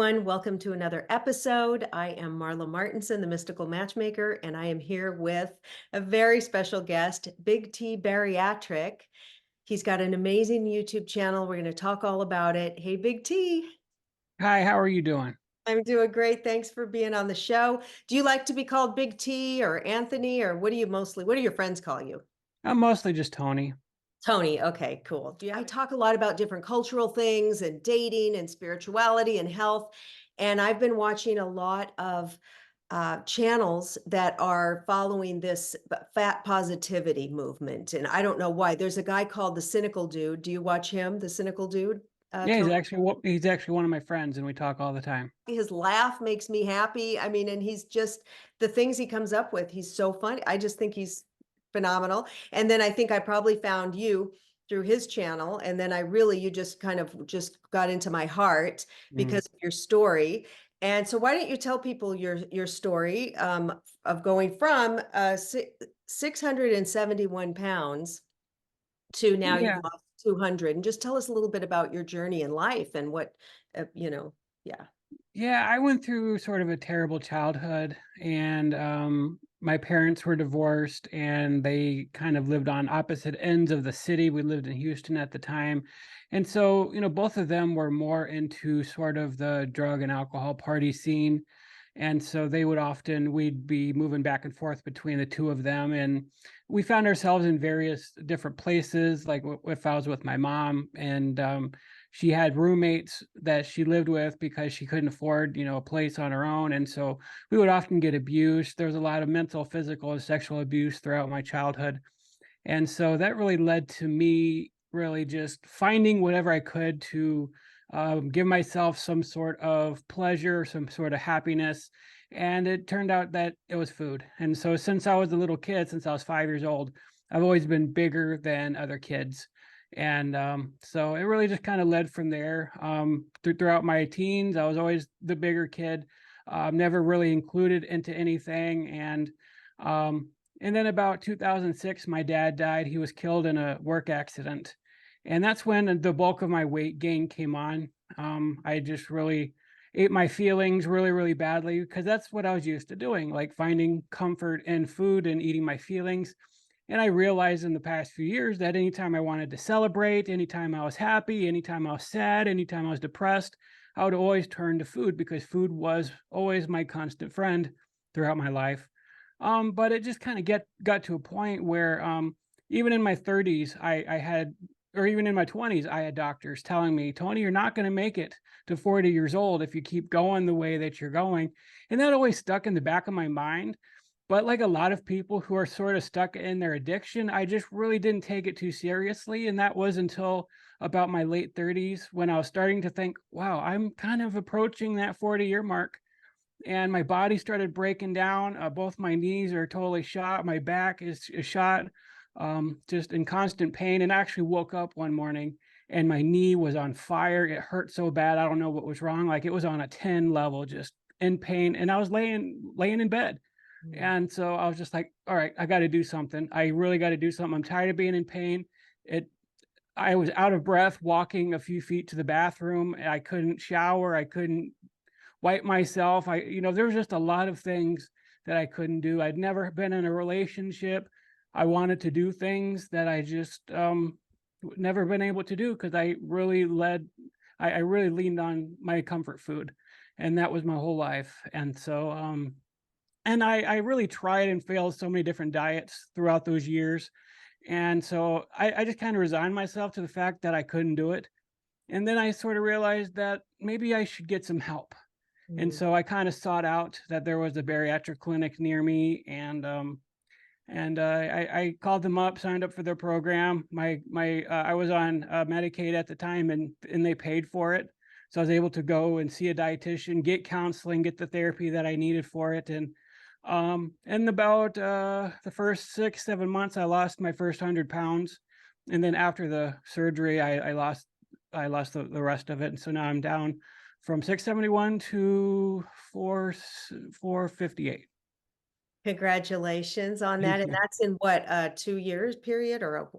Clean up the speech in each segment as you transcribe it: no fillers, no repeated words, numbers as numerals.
everyone. Welcome to another episode. I am Marla Martenson, the Mystical Matchmaker, and I am here with a very special guest, Big T Bariatric. He's got an amazing YouTube channel. We're going to talk all about it. Hey, Big T. Hi, how are you doing? I'm doing great. Thanks for being on the show. Do you like to be called Big T or Anthony, or what do your friends call you? I'm mostly just Tony. Tony, okay, cool. I talk a lot about different cultural things and dating and spirituality and health. And I've been watching a lot of channels that are following this fat positivity movement. And I don't know why. There's a guy called the Cynical Dude. Do you watch him, the Cynical Dude, Yeah, Tony? he's actually one of my friends, and we talk all the time. His laugh makes me happy. I mean, and he's just the things he comes up with. He's so funny. I just think he's phenomenal. And then I think I probably found you through his channel. And then you just kind of just got into my heart Mm. because of your story. And so why don't you tell people your story of going from 671 pounds to now you've Yeah, lost 200, and just tell us a little bit about your journey in life and what, yeah. yeah, I went through sort of a terrible childhood, and my parents were divorced, and they kind of lived on opposite ends of the city. We lived in Houston at the time, and so both of them were more into sort of the drug and alcohol party scene. And so we'd be moving back and forth between the two of them. And we found ourselves in various different places. Like if I was with my mom, and she had roommates that she lived with because she couldn't afford, a place on her own. And so we would often get abused. There was a lot of mental, physical, and sexual abuse throughout my childhood. And so that really led to me really just finding whatever I could to give myself some sort of pleasure, some sort of happiness. And it turned out that it was food. And so since I was a little kid, since I was 5 years old, I've always been bigger than other kids. And so it really just kind of led from there. Throughout my teens, I was always the bigger kid, never really included into anything. Um, and then about 2006, my dad died. He was killed in a work accident. And that's when the bulk of my weight gain came on. I just really ate my feelings really, really badly because that's what I was used to doing, like finding comfort in food and eating my feelings. And I realized in the past few years that anytime I wanted to celebrate, anytime I was happy, anytime I was sad, anytime I was depressed, I would always turn to food because food was always my constant friend throughout my life. But it just kind of got to a point where even in my 30s, I had, or even in my 20s, I had doctors telling me, Tony, you're not going to make it to 40 years old if you keep going the way that you're going. And that always stuck in the back of my mind. But like a lot of people who are sort of stuck in their addiction, I just really didn't take it too seriously. And that was until about my late 30s when I was starting to think, wow, I'm kind of approaching that 40-year mark, and my body started breaking down. Both my knees are totally shot. My back is shot, just in constant pain. And I actually woke up one morning and my knee was on fire. It hurt so bad. I don't know what was wrong. Like it was on a 10 level, just in pain. And I was laying in bed. Mm. And so I was just like, all right, I got to do something. I really got to do something. I'm tired of being in pain. It I was out of breath walking a few feet to the bathroom. I couldn't shower. I couldn't wipe myself. There was just a lot of things that I couldn't do. I'd never been in a relationship. I wanted to do things that I just never been able to do because I really leaned on my comfort food, and that was my whole life. And so, and I really tried and failed so many different diets throughout those years. And so I just kind of resigned myself to the fact that I couldn't do it. And then I sort of realized that maybe I should get some help. And Mm. so I kind of sought out that there was a bariatric clinic near me, and I called them up, signed up for their program. I was on Medicaid at the time, and they paid for it, so I was able to go and see a dietitian, get counseling, get the therapy that I needed for it. And about the first 6 7 months, I lost my first 100 pounds, and then after the surgery, I lost the rest of it, and so now I'm down from 671 to 458. Congratulations on that. Thank And you. that's in what, 2 years period or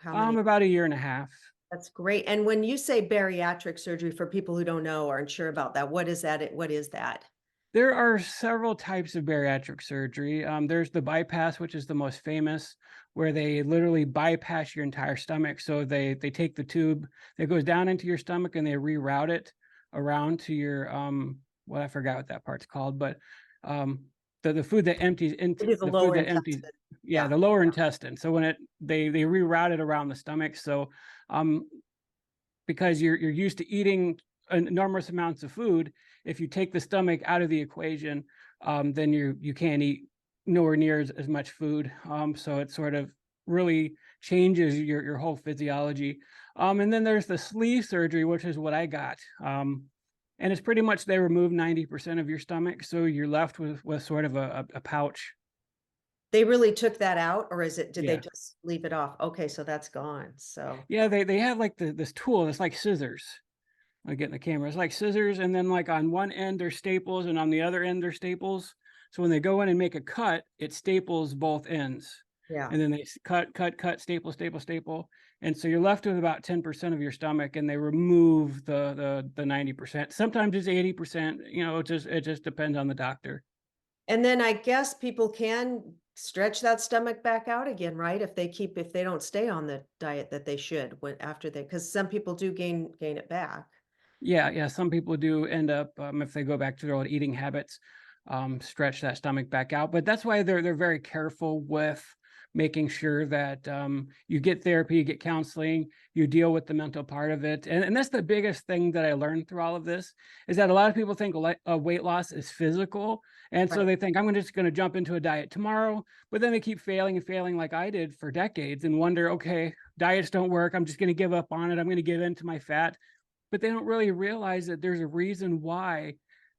how many? About a year and a half. That's great. And when you say bariatric surgery, for people who don't know or aren't sure about that, what is that? What is that? There are several types of bariatric surgery. There's the bypass, which is the most famous, where they literally bypass your entire stomach. So they take the tube that goes down into your stomach and they reroute it around to your well, I forgot what that part's called, but um, the food that empties into It is the the food lower that empties, intestine. yeah, Yeah. the lower intestine. So when they reroute it around the stomach. So um, because you're used to eating enormous amounts of food. If you take the stomach out of the equation, then you can't eat nowhere near as much food. So it sort of really changes your whole physiology. And then there's the sleeve surgery, which is what I got. And it's pretty much they remove 90% of your stomach, so you're left with sort of a pouch. They really took that out, or did they Yeah, just leave it off? Okay, so that's gone. So, yeah. They have like this tool. It's like scissors. I get in the camera. It's like scissors, and then like on one end they're staples, and on the other end they're staples. So when they go in and make a cut, it staples both ends, yeah. and then they cut, staple, staple, staple, and so you're left with about 10% of your stomach, and they remove the 90%. Sometimes it's 80%. You know, it just depends on the doctor. And then I guess people can stretch that stomach back out again, right? If they don't stay on the diet that they should when after they, because some people do gain it back. Yeah, yeah. Some people do end up, if they go back to their old eating habits, stretch that stomach back out. But that's why they're very careful with making sure that you get therapy, you get counseling, you deal with the mental part of it. And that's the biggest thing that I learned through all of this is that a lot of people think weight loss is physical. And so Right. they think, I'm just going to jump into a diet tomorrow. But then they keep failing and failing like I did for decades and wonder, okay, diets don't work. I'm just going to give up on it. I'm going to give in to my fat, but they don't really realize that there's a reason why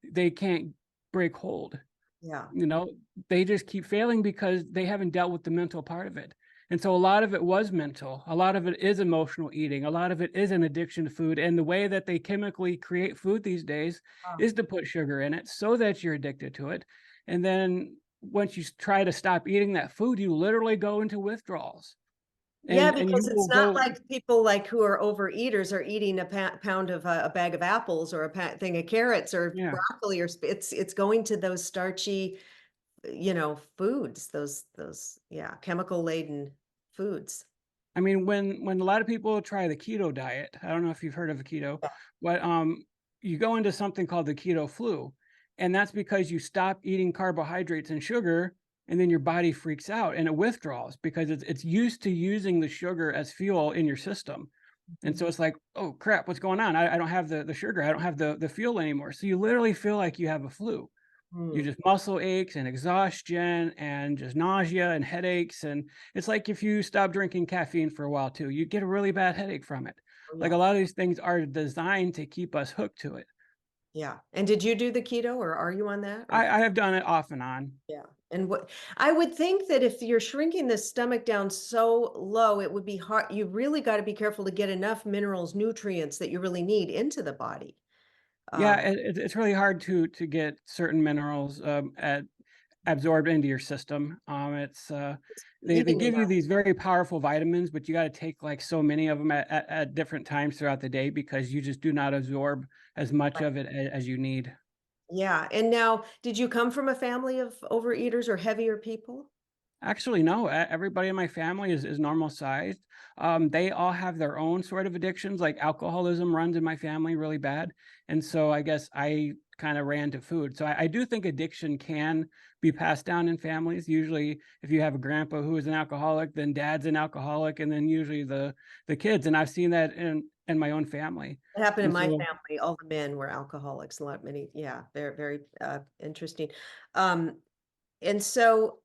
they can't break hold. Yeah. You know, they just keep failing because they haven't dealt with the mental part of it. And so a lot of it was mental, a lot of it is emotional eating, a lot of it is an addiction to food. And the way that they chemically create food these days Oh. is to put sugar in it so that you're addicted to it. And then once you try to stop eating that food, you literally go into withdrawals. Yeah, And you because will it's not go, like people like who are overeaters are eating a pound of a bag of apples or a thing of carrots or yeah. broccoli or it's going to those starchy, foods, those yeah, chemical laden foods. I mean, when a lot of people try the keto diet, I don't know if you've heard of the keto, Yeah. but you go into something called the keto flu, and that's because you stop eating carbohydrates and sugar, and then your body freaks out and it withdraws because it's used to using the sugar as fuel in your system. And so Mhm. it's like, oh crap, what's going on? I don't have the sugar, I don't have the fuel anymore. So you literally feel like you have a flu. You Mm. just muscle aches and exhaustion and just nausea and headaches. And it's like if you stop drinking caffeine for a while too, you get a really bad headache from it. Oh, Like yeah. a lot of these things are designed to keep us hooked to it. Yeah. And did you do the keto or are you on that or? I have done it off and on. Yeah. And what I would think that if you're shrinking the stomach down so low, it would be hard. You really got to be careful to get enough minerals, nutrients that you really need into the body. Yeah, Um, it's really hard to get certain minerals absorbed into your system. It's they eating give you enough. these very powerful vitamins, but you got to take like so many of them at different times throughout the day because you just do not absorb as much Right. of it as you need. Yeah. And now, did you come from a family of overeaters or heavier people? Actually, no. Everybody in my family is normal sized. They all have their own sort of addictions. Like alcoholism runs in my family really bad, and so I guess I kind of ran to food. So I do think addiction can be passed down in families. Usually, if you have a grandpa who is an alcoholic, then dad's an alcoholic, and then usually the kids. And I've seen that in my own family. It happened in And my so family. All the men were alcoholics. A lot, many, yeah, very, very interesting. Um, and so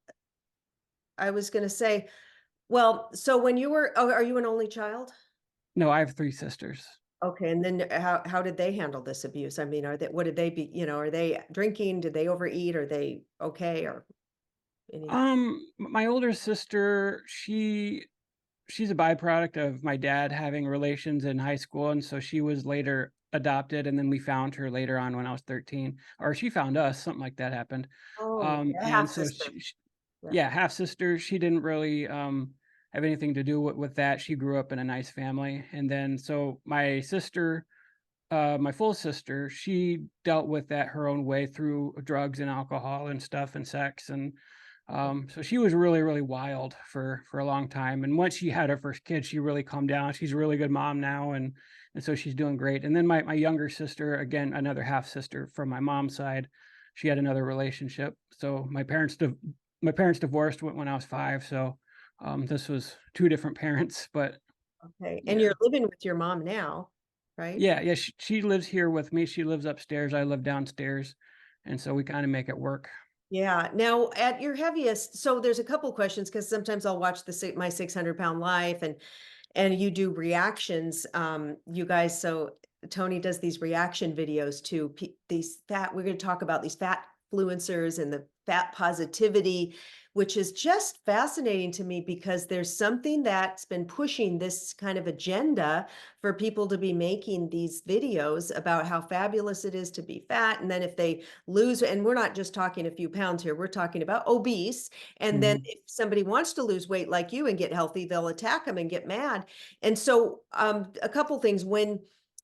I was going to say, well, so when you were, oh, are you an only child? no, I have three sisters. Okay, and then how did they handle this abuse? I mean, what did they be, are they drinking? Did they overeat? Are they okay or any? My older sister, she's a byproduct of my dad having relations in high school, and so she was later adopted, and then we found her later on when I was 13, or she found us, something like that happened. Oh, yeah, And half so sister. Yeah. yeah, half sister, she didn't really have anything to do with that. She grew up in a nice family. And then so my sister, my full sister, she dealt with that her own way through drugs and alcohol and stuff and sex. And so she was really, really wild for a long time. And once she had her first kid, she really calmed down. She's a really good mom now, and so she's doing great. And then my younger sister, again, another half sister from my mom's side, she had another relationship. So my parents divorced when I was 5. So this was 2 different parents, but Okay. And yeah. you're living with your mom now, right? Yeah, yeah, she lives here with me. She lives upstairs. I live downstairs, and so we kind of make it work. Yeah. Now, at your heaviest, so there's a couple questions because sometimes I'll watch my 600-pound life, and you do reactions, you guys. So Tony does these reaction videos to these fat. We're going to talk about these fat influencers and the fat positivity, which is just fascinating to me because there's something that's been pushing this kind of agenda for people to be making these videos about how fabulous it is to be fat. And then if they lose, and we're not just talking a few pounds here, we're talking about obese. And then Mhm. if somebody wants to lose weight like you and get healthy, they'll attack them and get mad. And so a couple things,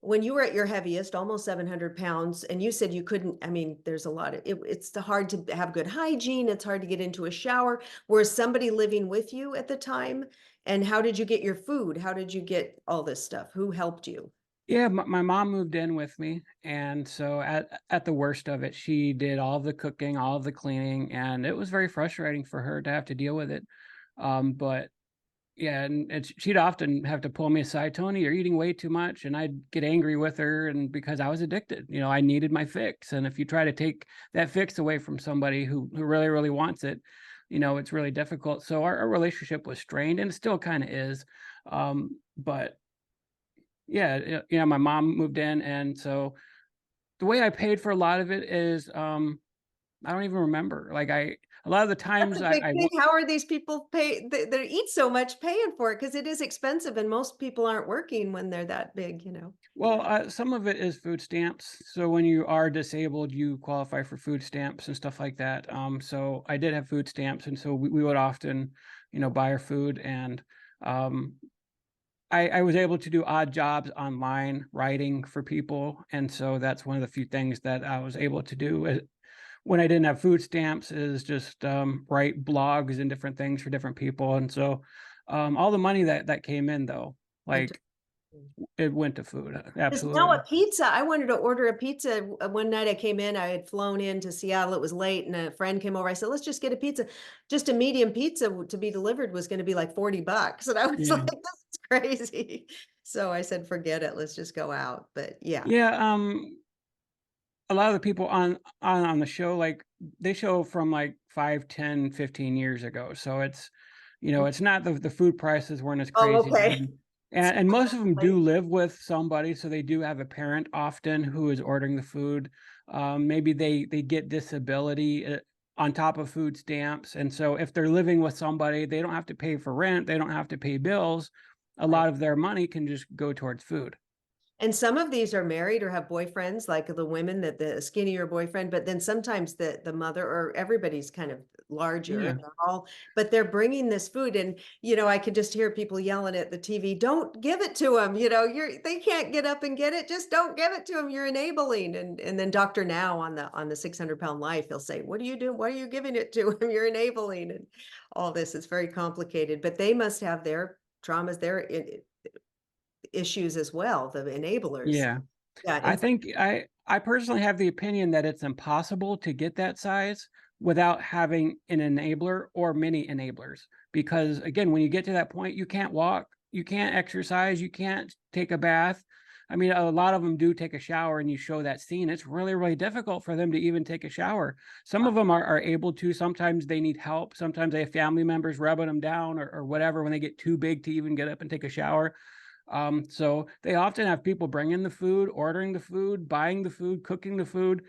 when you were at your heaviest, almost 700 pounds, and you said you couldn't, I mean, there's a lot of it's hard to have good hygiene, it's hard to get into a shower. Was somebody living with you at the time? And how did you get your food? How did you get all this stuff? Who helped you? Yeah, my mom moved in with me, and so at the worst of it, she did all the cooking, all of the cleaning, and it was very frustrating for her to have to deal with it. But yeah, and she'd often have to pull me aside, Tony, you're eating way too much, and I'd get angry with her, and because I was addicted, I needed my fix, and if you try to take that fix away from somebody who really, really wants it, it's really difficult. So our relationship was strained, and it still kind of is. But yeah, my mom moved in, and so the way I paid for a lot of it is I don't even remember. Like a lot of the That's times a big thing. How are these people they eat so much paying for it? Because it is expensive and most people aren't working when they're that big. well, some of it is food stamps. So when you are disabled, you qualify for food stamps and stuff like that. So I did have food stamps, and so we would often, buy our food, and um, I was able to do odd jobs online writing for people, and so that's one of the few things that I was able to do when I didn't have food stamps, is just write blogs and different things for different people. And so all the money that came in, though, Went to like it went to food. 'Cause now a Absolutely. pizza, I wanted to order a pizza. One night I came in, I had flown into Seattle, it was late, and a friend came over. I said, let's just get a pizza. Just a medium pizza to be delivered was going to be like $40. And I was Yeah. like, this is crazy. So I said, forget it. Let's just go out. But yeah. Yeah. A lot of the people on the show, like they show from like 5, 10, 15 years ago. So it's not the food prices weren't as Oh, crazy okay. then. And most of them do live with somebody, so they do have a parent often who is ordering the food. Maybe they get disability on top of food stamps, and so if they're living with somebody, they don't have to pay for rent, they don't have to pay bills. A Right. lot of their money can just go towards food. And some of these are married or have boyfriends, like the women that the skinnier boyfriend, but then sometimes the mother or everybody's kind of larger Yeah. and they're all, but they're bringing this food and, I could just hear people yelling at the TV, don't give it to them. They can't get up and get it. Just don't give it to them. You're enabling. And then Dr. Now on the 600-pound life, he'll say, what do you do? Why are you giving it to him? You're enabling and all this. It's very complicated, but they must have their traumas, their issues as well, the enablers. Yeah. Yeah, I and think I personally have the opinion that it's impossible to get that size without having an enabler or many enablers. Because again, when you get to that point, you can't walk, you can't exercise, you can't take a bath. I mean, a lot of them do take a shower, and you show that scene. It's really, really difficult for them to even take a shower. Some of them are able to. Sometimes they need help. Sometimes they have family members rubbing them down or whatever when they get too big to even get up and take a shower. So they often have people bringing the food, ordering the food, buying the food, cooking the food,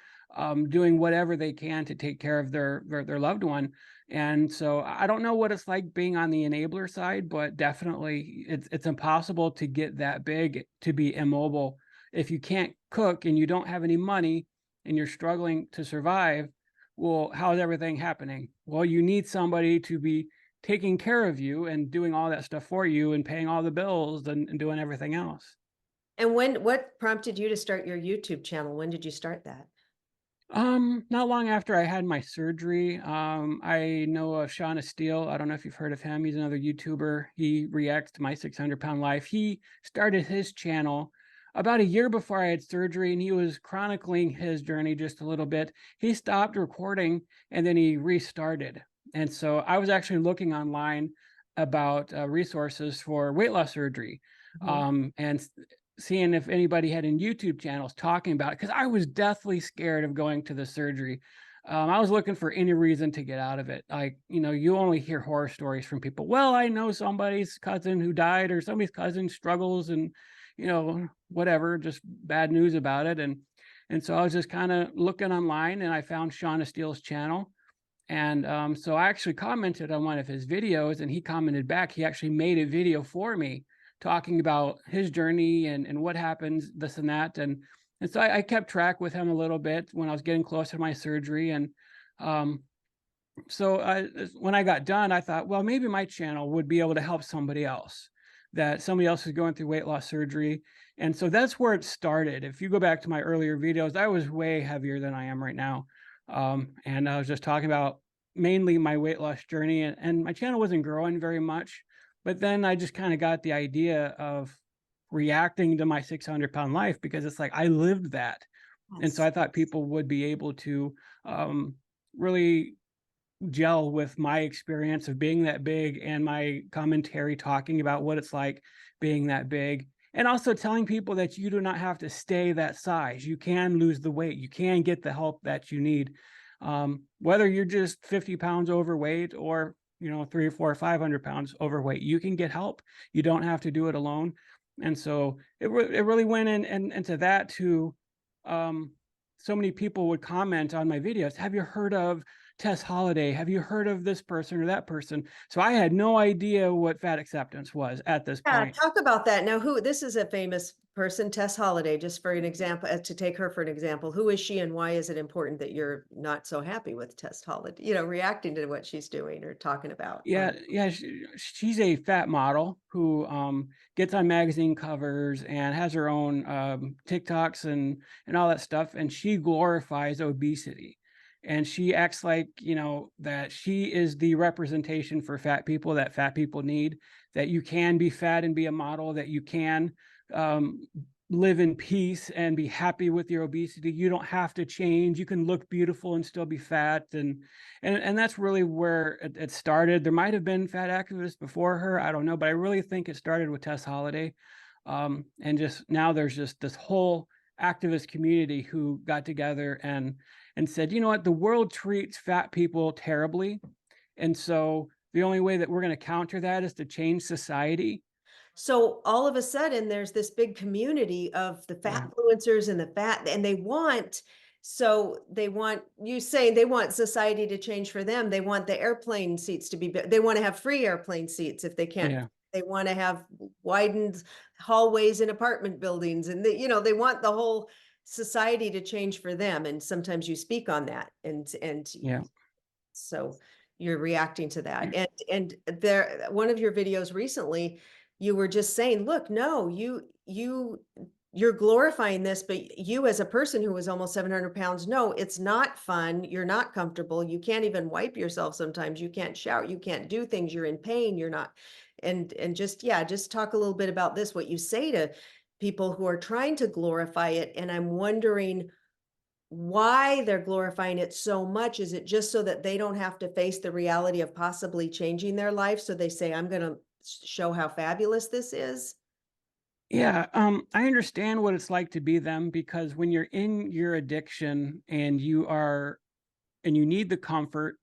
doing whatever they can to take care of their loved one. And so I don't know what it's like being on the enabler side, but definitely it's impossible to get that big to be immobile. If you can't cook and you don't have any money and you're struggling to survive, well, how's everything happening? Well, you need somebody to be taking care of you and doing all that stuff for you and paying all the bills and doing everything else. And what prompted you to start your YouTube channel? When did you start that? Not long after I had my surgery, I know of Shauna Steele. I don't know if you've heard of him. He's another YouTuber. He reacts to my 600-pound life. He started his channel about a year before I had surgery, and he was chronicling his journey just a little bit. He stopped recording and then he restarted. And so I was actually looking online about resources for weight loss surgery, Mhm. and seeing if anybody had any YouTube channels talking about it, because I was deathly scared of going to the surgery. I was looking for any reason to get out of it. Like, you only hear horror stories from people. Well, I know somebody's cousin who died, or somebody's cousin struggles, and whatever, just bad news about it. And so I was just kind of looking online, and I found Shauna Steele's channel. And so I actually commented on one of his videos, and he commented back. He actually made a video for me talking about his journey and what happens, this and that. And so I kept track with him a little bit when I was getting close to my surgery. And so when I got done, I thought, well, maybe my channel would be able to help somebody else, that somebody else is going through weight loss surgery. And so that's where it started. If you go back to my earlier videos, I was way heavier than I am right now. And I was just talking about mainly my weight loss journey, and my channel wasn't growing very much. But then I just kind of got the idea of reacting to my 600-pound life, because it's like I lived that. And so Yes. I thought people would be able to really gel with my experience of being that big, and my commentary talking about what it's like being that big, and also telling people that you do not have to stay that size. You can lose the weight. You can get the help that you need. Whether you're just 50 pounds overweight, or 3 or 4 or 500 pounds overweight, you can get help. You don't have to do it alone. And so it really went in and into that too. So many people would comment on my videos. Have you heard of Tess Holiday? Have you heard of this person or that person? So I had no idea what fat acceptance was at this Yeah, point. talk about that. Now, this is a famous person, Tess Holiday, just for an example, to take her for an example. Who is she, and why is it important that you're not so happy with Tess Holiday, reacting to what she's doing or talking about Yeah, on? yeah, she's a fat model who gets on magazine covers and has her own TikToks and all that stuff, and she glorifies obesity. And she acts like, that she is the representation for fat people, that fat people need, that you can be fat and be a model, that you can um, live in peace and be happy with your obesity. You don't have to change. You can look beautiful and still be fat. And that's really where it started. There might have been fat activists before her, I don't know, but I really think it started with Tess Holiday. And just now there's just this whole activist community who got together and said, you know what, the world treats fat people terribly. And so the only way that we're going to counter that is to change society. So all of a sudden, there's this big community of the Yeah. fatfluencers and the fat, and they want you saying they want society to change for them. They want the airplane seats to be, they want to have free airplane seats if they can't. Yeah. They want to have widened hallways in apartment buildings, and they want the whole society to change for them. And sometimes you speak on that, and Yeah. so you're reacting to that. And there, one of your videos recently, you were just saying, look, no, you're glorifying this, but you as a person who was almost 700 pounds, no, it's not fun. You're not comfortable. You can't even wipe yourself sometimes. You can't shower. You can't do things. You're in pain. You're not. And just, yeah, just talk a little bit about this, what you say to people who are trying to glorify it. And I'm wondering why they're glorifying it so much. Is it just so that they don't have to face the reality of possibly changing their life? So they say, I'm going to show how fabulous this is. Yeah, I understand what it's like to be them, because when you're in your addiction and you need the comfort,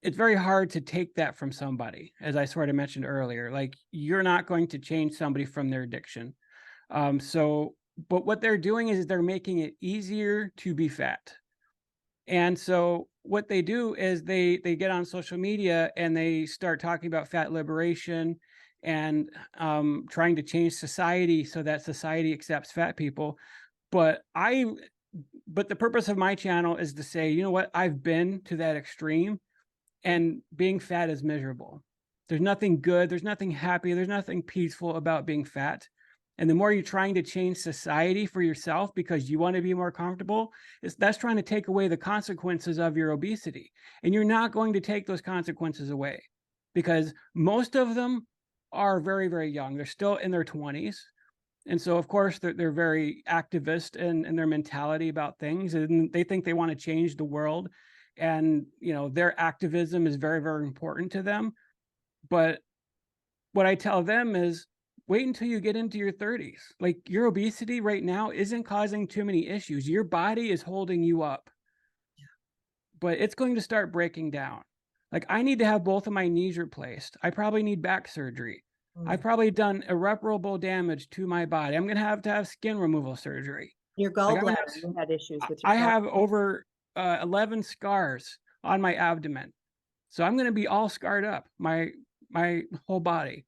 it's very hard to take that from somebody, as I sort of mentioned earlier. Like, you're not going to change somebody from their addiction. But what they're doing is they're making it easier to be fat. And so what they do is they get on social media and they start talking about fat liberation and trying to change society so that society accepts fat people. But but the purpose of my channel is to say, you know what, I've been to that extreme, And being fat is miserable. There's nothing good, there's nothing happy, there's nothing peaceful about being fat. And the more you're trying to change society for yourself because you want to be more comfortable, that's trying to take away the consequences of your obesity. And you're not going to take those consequences away because most of them are very, very young. They're still in their 20s. And so, of course, they're very activist in their mentality about things, and they think they want to change the world. And, you know, their activism is very, very important to them. But what I tell them is wait until you get into your 30s. Like your obesity right now isn't causing too many issues. Your body is holding you up, but it's going to start breaking down. Like I need to have both of my knees replaced. I probably need back surgery. I've Mm. probably done irreparable damage to my body. I'm going to have skin removal surgery. Your Like I'm gallbladder, not, you had issues with your I gall. have over 11 scars on my abdomen. So I'm going to be all scarred up, my whole body.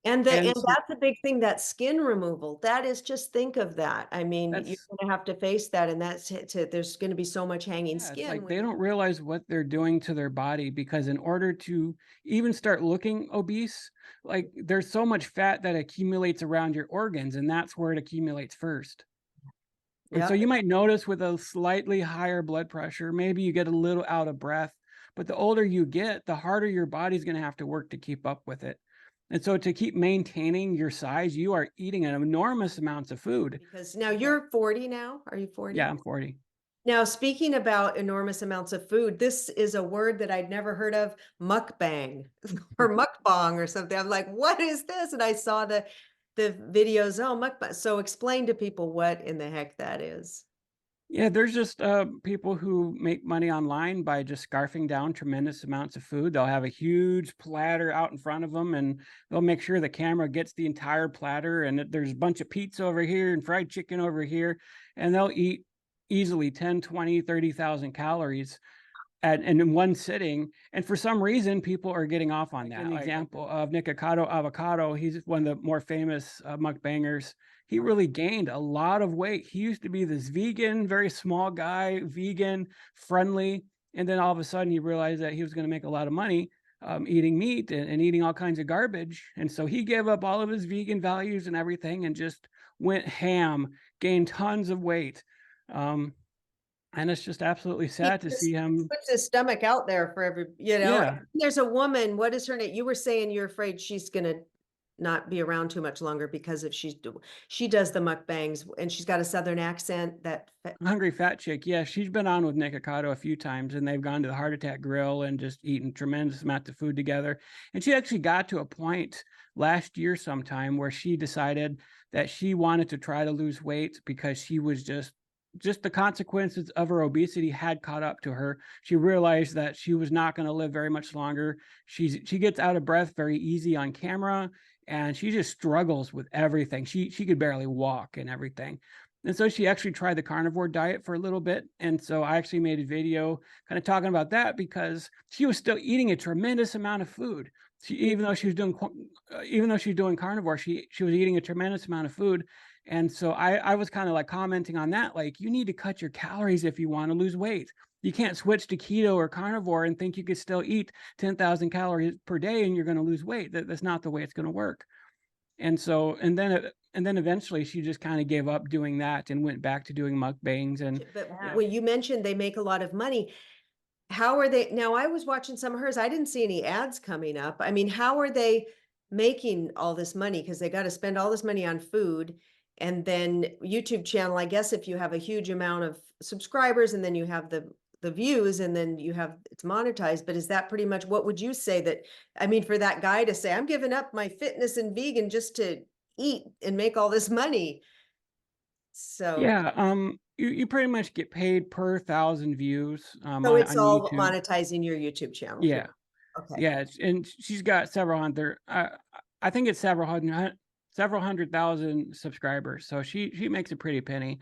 And And so that's a big thing, that skin removal. That is, just think of that. I mean, you're that's gonna have to face that, and that's it, there's gonna be so much hanging yeah, it's skin like when they you don't realize what they're doing to their body because in order to even start looking obese, like there's so much fat that accumulates around your organs, and that's where it accumulates first. And so Yep. you might notice with a slightly higher blood pressure, maybe you get a little out of breath, but the older you get, the harder your body's going to have to work to keep up with it. And so to keep maintaining your size, you are eating an enormous amounts of food. Because now you're 40 now? Are you Yeah, 40? I'm 40. Now, speaking about enormous amounts of food, this is a word that I'd never heard of, mukbang or mukbang or something. I'm like, "What is this?" And I saw the videos, "Oh, mukbang." So explain to people what in the heck that is. Yeah, there's just people who make money online by just scarfing down tremendous amounts of food. They'll have a huge platter out in front of them and they'll make sure the camera gets the entire platter and there's a bunch of pizza over here and fried chicken over here and they'll eat easily 10, 20, 30,000 calories and in one sitting. And for some reason, people are getting off on Like that. an Like example. example of Nikocado Avocado, he's one of the more famous mukbangers. He really gained a lot of weight. He used to be this vegan, very small guy, vegan, friendly. And then all of a sudden, he realized that he was going to make a lot of money eating meat and eating all kinds of garbage. And so he gave up all of his vegan values and everything and just went ham, gained tons of weight. Um, and it's just absolutely He sad to see just him. puts his stomach out there for Yeah, there's a woman, what is her name? You were saying you're afraid she's gonna not be around too much longer because if she does the mukbangs and she's got a Southern accent that Hungry Fat Chick. Yeah, she's been on with Nikocado a few times, and they've gone to the Heart Attack Grill and just eaten tremendous amounts of food together. And she actually got to a point last year sometime where she decided that she wanted to try to lose weight because she was just the consequences of her obesity had caught up to her. She realized that she was not going to live very much longer. She gets out of breath very easy on camera, and she just struggles with everything. She could barely walk and everything. And so she actually tried the carnivore diet for a little bit. And so I actually made a video kind of talking about that because she was still eating a tremendous amount of food. Even though she was doing, even though she was doing carnivore, she was eating a tremendous amount of food. And so I was kind of like commenting on that, like you need to cut your calories if you want to lose weight. You can't switch to keto or carnivore and think you could still eat 10,000 calories per day and you're going to lose weight. That's not the way it's going to work. And so, and then eventually she just kind of gave up doing that and went back to doing mukbangs and but yeah. when you mentioned they make a lot of money, how are they now? I was watching some of hers. I didn't see any ads coming up. I mean, how are they making all this money? Because they got to spend all this money on food. And then YouTube channel, I guess if you have a huge amount of subscribers and then you have the views and then you have it's monetized. But is that pretty much what would you say that I mean, for that guy to say, I'm giving up my fitness and vegan just to eat and make all this money? So Yeah, you pretty much get paid per 1,000 views so it's on all YouTube. monetizing your YouTube channel. Yeah. Yeah. Okay. Yeah, and she's got several hundred. I think it's several hundred thousand subscribers. So she makes a pretty penny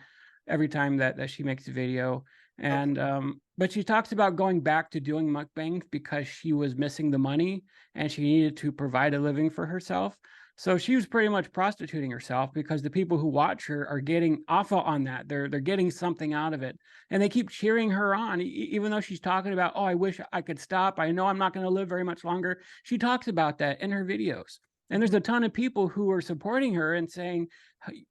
every time that she makes a video. Okay. And but she talks about going back to doing mukbangs because she was missing the money and she needed to provide a living for herself. So she was pretty much prostituting herself because the people who watch her are getting off on that. They're getting something out of it. And they keep cheering her on, even though she's talking about, oh, I wish I could stop. I know I'm not going to live very much longer. She talks about that in her videos. And there's Mhm. a ton of people who are supporting her and saying,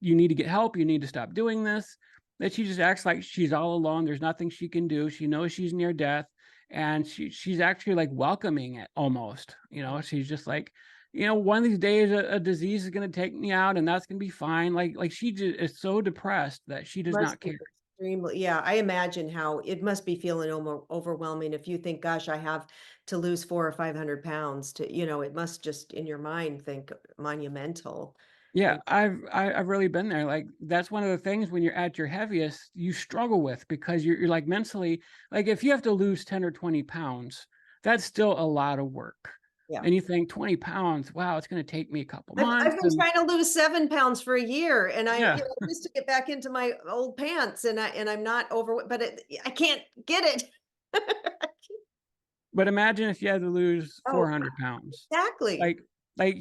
you need to get help. You need to stop doing this. That she just acts like she's all alone. There's nothing she can do. She knows she's near death. And she's actually like welcoming it almost. She's just like, one of these days a disease is going to take me out and that's going to be fine. Like she just is so depressed that she does Must not be care. extremely, yeah, I imagine how it must be feeling overwhelming if you think, "Gosh, I have to lose 4 or 500 pounds," it must just in your mind think monumental. Yeah, And I've really been there. Like that's one of the things when you're at your heaviest, you struggle with because you're like mentally, like if you have to lose 10 or 20 pounds, that's still a lot of work. yeah. And you think 20 pounds, wow, it's going to take me a couple I've months. been And trying to lose 7 pounds for a year, and yeah, just to get back into my old pants, and I'm not over but I can't get it. but imagine if you had to lose Oh, 400 pounds. exactly. Like, like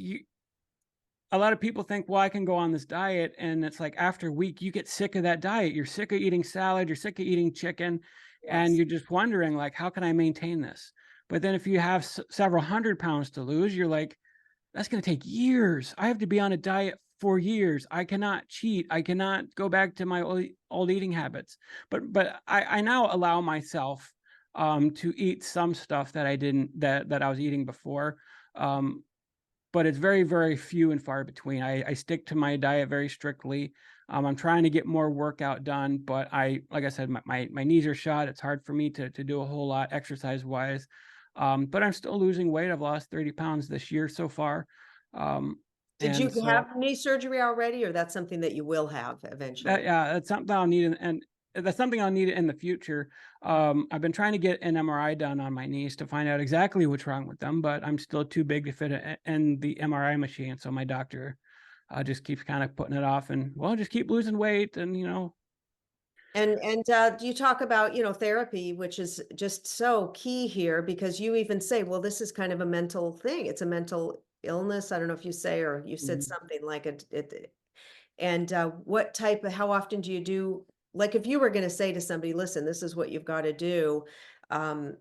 a lot of people think, well, I can go on this diet. And it's like after a week, you get sick of that diet. You're sick of eating salad. You're sick of eating chicken. And Yes. you're just wondering, like, how can I maintain this? But then if you have several hundred pounds to lose, you're like, that's going to take years. I have to be on a diet for years. I cannot cheat. I cannot go back to my old eating habits. But I now allow myself to eat some stuff that I didn't that I was eating before. Um, but it's very, very few and far between. I stick to my diet very strictly. I'm trying to get more workout done, but like I said, my knees are shot. It's hard for me to do a whole lot exercise wise. But I'm still losing weight. I've lost 30 pounds this year so far. Um, Did you and so have knee surgery already, or that's something that you will have eventually? yeah, that's something I'll need, and that's something I'll need in the future. I've been trying to get an MRI done on my knees to find out exactly what's wrong with them, but I'm still too big to fit in the MRI machine. So my doctor just keeps kind of putting it off, and well, just keep losing weight, and And you talk about, therapy, which is just so key here because you even say, well, this is kind of a mental thing. It's a mental illness. I don't know if you say or you said Mhm. something like and what type of how often do you do like if you were going to say to somebody, listen, this is what you've got to do. Um,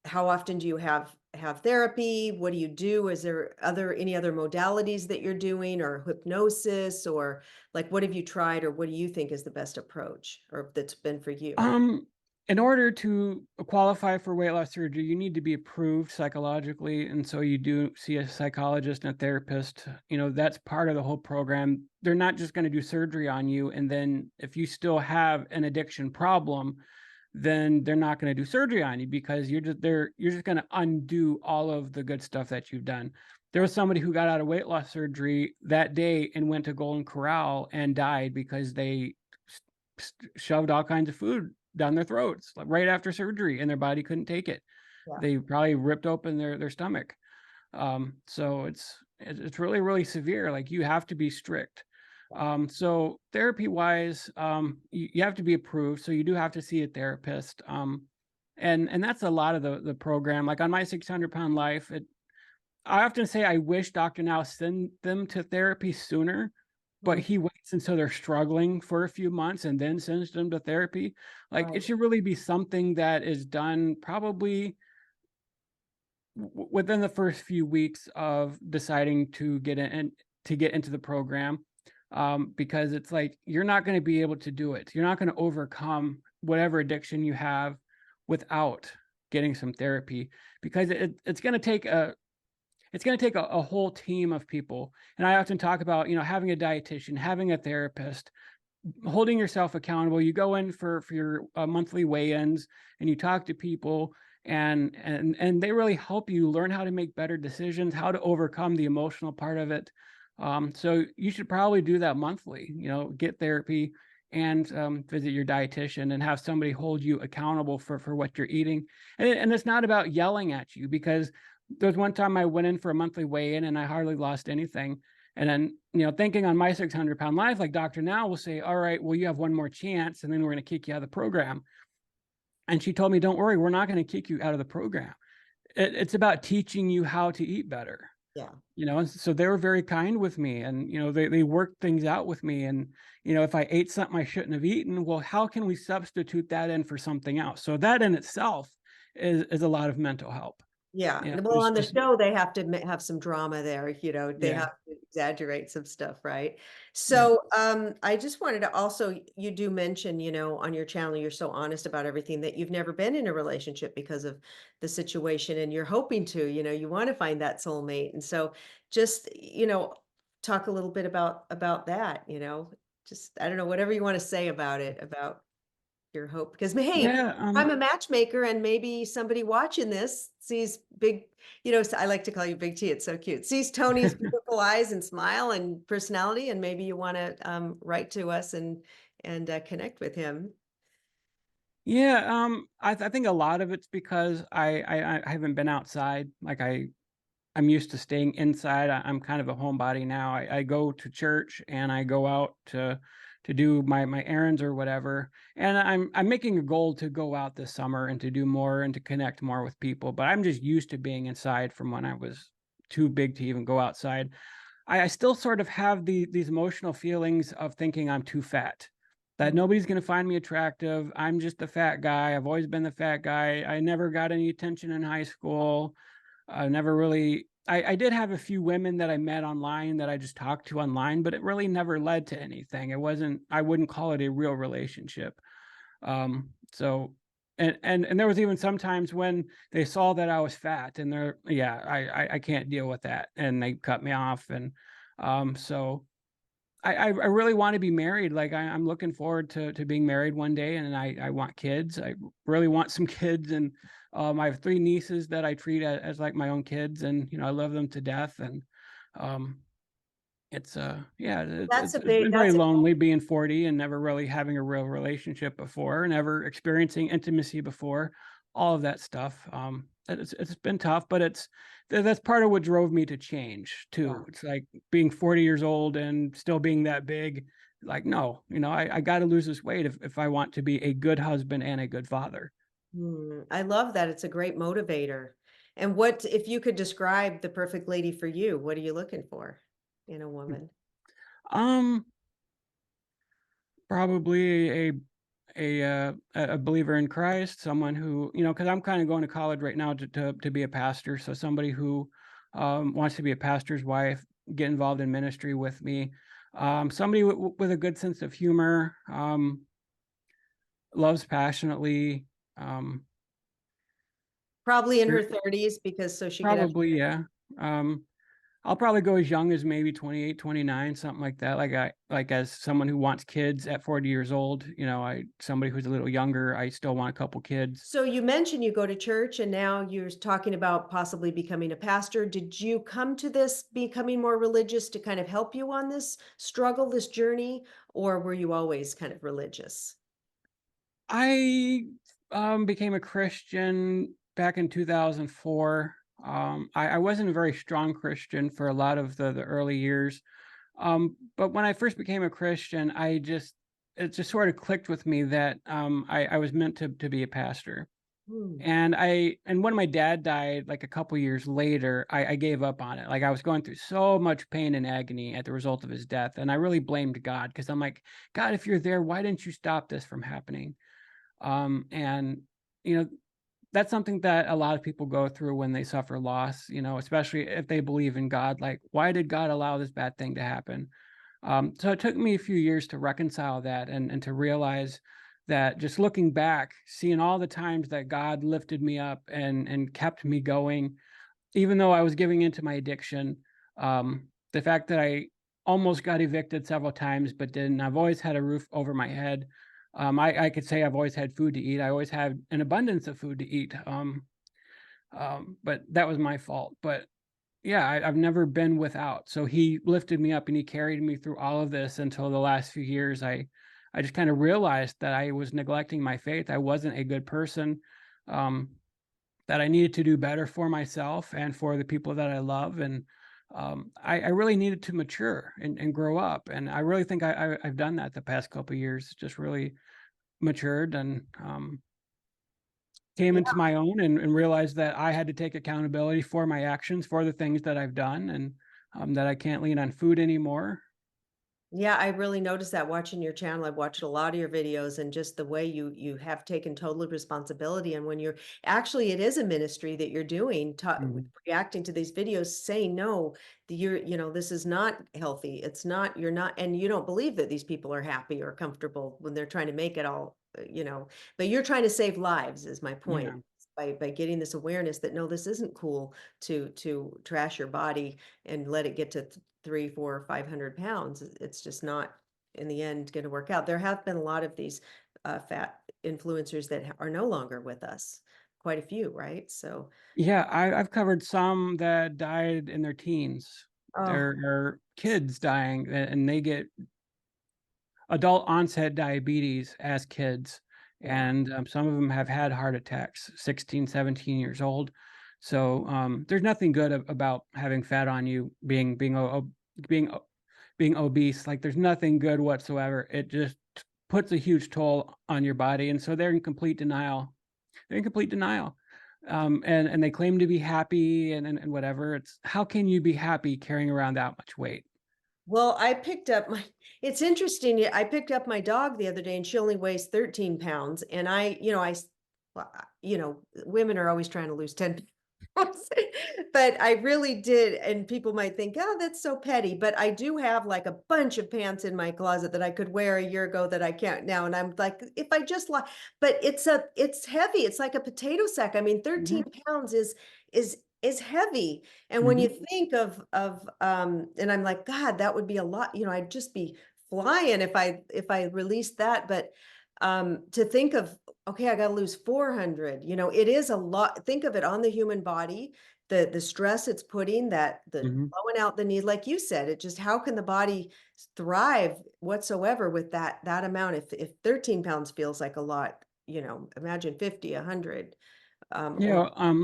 how often do you have therapy? What do you do? Is there any other modalities that you're doing or hypnosis or like what have you tried or what do you think is the best approach or that's been for you? Um, in order to qualify for weight loss surgery, you need to be approved psychologically. And so you do see a psychologist and a therapist. That's part of the whole program. They're not just going to do surgery on you. And then if you still have an addiction problem, then they're not going to do surgery on you because you're just going to undo all of the good stuff that you've done. There was somebody who got out of weight loss surgery that day and went to Golden Corral and died because they shoved all kinds of food down their throats like right after surgery and their body couldn't take it. Yeah. They probably ripped open their stomach. So it's really, really severe. Like you have to be strict. So therapy wise, you have to be approved. So you do have to see a therapist. And that's a lot of the program. Like on my 600-pound life, I often say I wish Dr. Now send them to therapy sooner, but Mhm. he waits until they're struggling for a few months and then sends them to therapy. Like it Right. should really be something that is done probably within the first few weeks of deciding to get in and to get into the program. Because it's like you're not going to be able to do it. You're not going to overcome whatever addiction you have without getting some therapy because it's going to take a whole team of people. And I often talk about, having a dietitian, having a therapist, holding yourself accountable. You go in for your monthly weigh-ins and you talk to people and they really help you learn how to make better decisions, how to overcome the emotional part of it. So you should probably do that monthly, get therapy and visit your dietitian and have somebody hold you accountable for what you're eating. And it's not about yelling at you because there was one time I went in for a monthly weigh-in and I hardly lost anything. And then, thinking on my 600-pound life, like Dr. Now will say, all right, well, you have one more chance and then we're going to kick you out of the program. And she told me, don't worry, we're not going to kick you out of the program. It's about teaching you how to eat better. Yeah. And so they were very kind with me, and, they worked things out with me. And, if I ate something I shouldn't have eaten, well, how can we substitute that in for something else? So that in itself is a lot of mental help. Yeah, Yeah. well, It's on the just, show, they have to have some drama there, they yeah. have to exaggerate some stuff, right? Yeah. So, I just wanted to also you do mention, on your channel, you're so honest about everything that you've never been in a relationship because of the situation, and you're hoping to, you wanna find that soulmate, and so just, talk a little bit about that, just I don't know, whatever you wanna say about it, about your hope, because hey, Yeah. I'm a matchmaker and maybe somebody watching this sees big, I like to call you Big T, it's so cute. Sees Tony's beautiful eyes and smile and personality, and maybe you wanna, write to us and connect with him. Yeah, I think a lot of it's because I haven't been outside. Like, I'm used to staying inside. I'm kind of a homebody now. I go to church and I go out to do my errands or whatever. And I'm making a goal to go out this summer and to do more and to connect more with people. But I'm just used to being inside from when I was too big to even go outside. I still sort of have these emotional feelings of thinking I'm too fat, that Mm. nobody's going to find me attractive. I'm just the fat guy. I've always been the fat guy. I never got any attention in high school. I never really. I did have a few women that I met online that I just talked to online, but it really never led to anything. It wasn't. I wouldn't call it a real relationship. So, and there was even sometimes when they saw that I was fat, and they're, yeah, I can't deal with that, and they cut me off. And so I really want to be married. Like, I'm looking forward to being married one day, and I want kids. I really want some kids. And I have three nieces that I treat as like my own kids, and I love them to death. And um, it's yeah, it's been very That's a lonely being 40 and never really having a real relationship before, never experiencing intimacy before, all of that stuff. It's been tough, but that's part of what drove me to change yeah. too. It's like being 40 years old and still being that big. Like, no, I got to lose this weight if I want to be a good husband and a good father. I love that, it's a great motivator. And what if you could describe the perfect lady for you, what are you looking for in a woman? Um, Probably a believer in Christ, someone who, because I'm kind of going to college right now to be a pastor. So somebody who wants to be a pastor's wife, get involved in ministry with me. Somebody with a good sense of humor, loves passionately. Um, Probably in her ver- 30s because so she could have. Probably, yeah. Um, I'll probably go as young as maybe 28, 29, something like that. Like as someone who wants kids at 40 years old, somebody who's a little younger, I still want a couple kids. So you mentioned you go to church and now you're talking about possibly becoming a pastor. Did you come to this becoming more religious to kind of help you on this struggle, this journey, or were you always kind of religious? I became a Christian back in 2004. I wasn't a very strong Christian for a lot of the early years. But when I first became a Christian, it just sort of clicked with me that I was meant to be a pastor. Hmm. And when my dad died, like a couple years later, I gave up on it. Like, I was going through so much pain and agony at the result of his death. And I really blamed God, because I'm like, God, if you're there, why didn't you stop this from happening? And you know, that's something that a lot of people go through when they suffer loss, especially if they believe in God. Like, why did God allow this bad thing to happen? So it took me a few years to reconcile that, and to realize that, just looking back, seeing all the times that God lifted me up and kept me going, even though I was giving into my addiction, the fact that I almost got evicted several times but didn't. I've always had a roof over my head. I could say I've always had food to eat. I always had an abundance of food to eat. But that was my fault. But yeah, I've never been without. So he lifted me up and he carried me through all of this until the last few years. I just kind of realized that I was neglecting my faith. I wasn't a good person. Um, that I needed to do better for myself and for the people that I love. And I really needed to mature and grow up. And I really think I've done that the past couple of years, just really matured. And came Yeah. into my own and realized that I had to take accountability for my actions, for the things that I've done, and that I can't lean on food anymore. Yeah, I really noticed that watching your channel. I've watched a lot of your videos and just the way you have taken total responsibility. And when you're actually, it is a ministry that you're doing, Mhm. reacting to these videos, saying no, this is not healthy. It's not, you're not, and you don't believe that these people are happy or comfortable when they're trying to make it all, but you're trying to save lives, is my point. Yeah. By getting this awareness that no, this isn't cool to trash your body and let it get to 3, 4, 500 pounds. It's just not in the end going to work out. There have been a lot of these fat influencers that are no longer with us. Quite a few, right? So, Yeah, I've covered some that died in their teens. oh, There are kids dying, and they get adult onset diabetes as kids, yeah. and some of them have had heart attacks 16, 17 years old. So there's nothing good about having fat on you, being being obese. Like, there's nothing good whatsoever. It just puts a huge toll on your body, and so they're in complete denial. They're in complete denial. And they claim to be happy and whatever. It's, how can you be happy carrying around that much weight? Well, I picked up my it's interesting. I picked up my dog the other day and she only weighs 13 pounds. And well, women are always trying to lose 10 pounds. But I really did. And people might think, oh, that's so petty. But I do have like a bunch of pants in my closet that I could wear a year ago that I can't now. And I'm like, if I just like, but it's heavy. It's like a potato sack. I mean, 13 Hmm. pounds is heavy. And when you Hmm. think of and I'm like, God, that would be a lot, I'd just be flying if I released that. But to think of, okay, I got to lose 400, it is a lot. Think of it on the human body, the stress it's putting, that the Hmm. blowing out the need, like you said, it just, how can the body thrive whatsoever with that amount? If 13 pounds feels like a lot, imagine 50, 100, or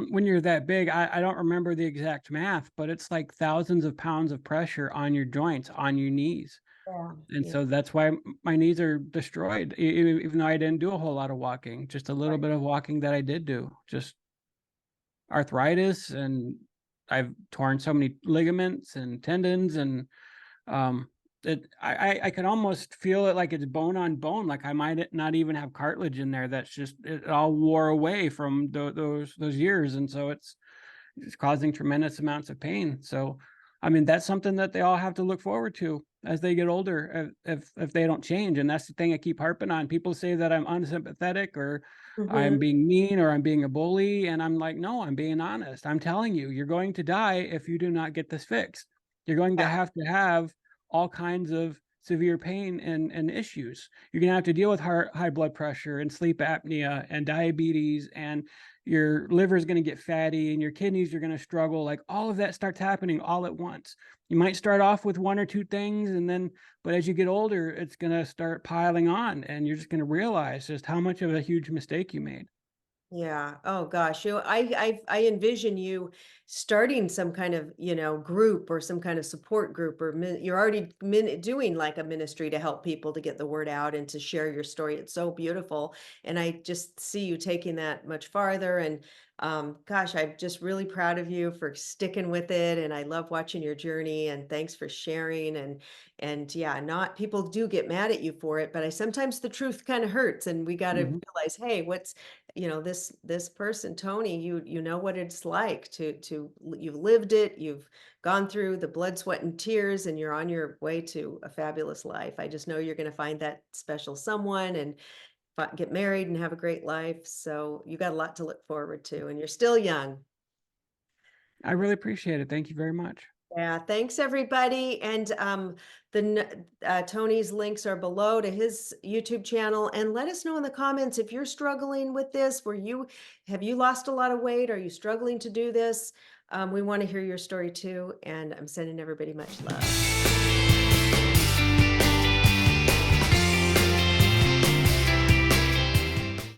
When you're that big, I don't remember the exact math, but it's like thousands of pounds of pressure on your joints, on your knees. yeah, And yeah. so that's why my knees are destroyed, even though I didn't do a whole lot of walking, just a little bit of walking that I did do, just arthritis. And I've torn so many ligaments and tendons, and um, I could almost feel it, like it's bone on bone, like I might not even have cartilage in there. That's just, it all wore away from those years. And so it's causing tremendous amounts of pain. So, I mean, that's something that they all have to look forward to as they get older, if they don't change. And that's the thing I keep harping on. People say that I'm unsympathetic, or I'm Mhm. being mean, or I'm being a bully. And I'm like, no, I'm being honest. I'm telling you, you're going to die if you do not get this fixed. You're going Yeah. to have all kinds of severe pain and issues. You're going to have to deal with high blood pressure and sleep apnea and diabetes, and your liver is going to get fatty, and your kidneys are going to struggle. Like, all of that starts happening all at once. You might start off with one or two things, and then, but as you get older, it's going to start piling on, and you're just going to realize just how much of a huge mistake you made. Yeah. Oh gosh. I envision you starting some kind of, group or some kind of support group, or you're already doing like a ministry to help people to get the word out and to share your story. It's so beautiful. And I just see you taking that much farther. And gosh, I'm just really proud of you for sticking with it. And I love watching your journey, and thanks for sharing. And yeah, not people do get mad at you for it, but I sometimes the truth kind of hurts, and we got to Mhm. realize, hey, this person, Tony, you know what it's like you've lived it, you've gone through the blood, sweat, and tears, and you're on your way to a fabulous life. I just know you're going to find that special someone and get married and have a great life. So you got a lot to look forward to, and you're still young. I really appreciate it. Thank you very much. Yeah, thanks everybody. And Tony's links are below to his YouTube channel. And let us know in the comments if you're struggling with this. Have you lost a lot of weight? Are you struggling to do this? We want to hear your story too. And I'm sending everybody much love.